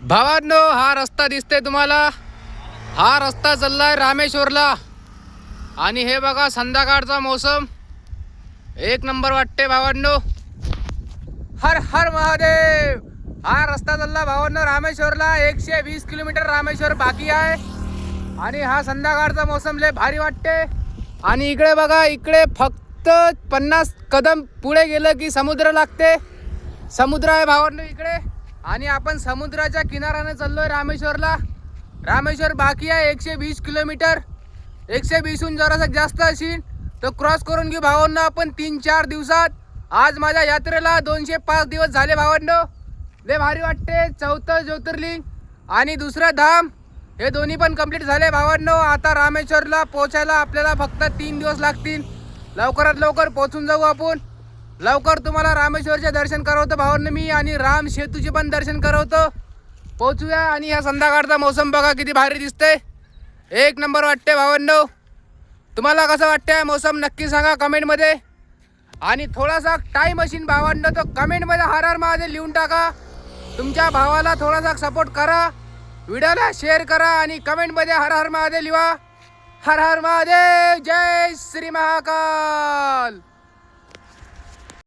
भावांनो, हा रस्ता दिसते तुम्हाला, हा रस्ता चाललाय रामेश्वरला. आणि हे बघा संध्याकाळचा मौसम एक नंबर वाटते भावांनो. हर हर महादेव. हा रस्ता चालला भावांनो रामेश्वरला. 120 किलोमीटर रामेश्वर बाकी आहे. आणि हा संध्याकाळचा मौसम लय भारी वाटते. आणि इकडे बघा, इकडे फक्त 50 कदम पुढे गेलं की समुद्र लागते. समुद्र आहे भावांनो इकडे. आणि आपण समुद्राच्या किनाऱ्याने चाललोय रामेश्वरला. रामेश्वर बाकी आहे 120 किलोमीटर. 120हून जरासं जास्त असेल तर क्रॉस करून घेऊ भावांनो आपण 3-4 दिवसात. आज माझ्या यात्रेला 205 दिवस झाले भावांनो. लय भारी वाटते. चौथं ज्योतिर्लिंग आणि दुसरं धाम हे दोन्ही पण कंप्लीट झाले भावांनो. आता रामेश्वरला पोहोचायला आपल्याला फक्त 3 दिवस लागतील. लवकरात लवकर पोहोचून जाऊ आपण. लवकर तुम्हाला रामेश्वरचे दर्शन करवतो भावांनो मी. आणि राम सेतूचे पण दर्शन करवतो. पोहोचूया. आणि ह्या संध्याकाळचा मौसम बघा किती भारी दिसते. एक नंबर वाटते भावांनो. तुम्हाला कसं वाटतंय मौसम नक्की सांगा कमेंटमध्ये. आणि थोडासा टाईम मशीन भावांनो तो कमेंटमध्ये हर हर महादेव लिहून टाका. तुमच्या भावाला थोडासा सपोर्ट करा. व्हिडिओला शेअर करा आणि कमेंटमध्ये हर हर महादेव लिहा. हर हर महादेव. जय श्री महाकाल.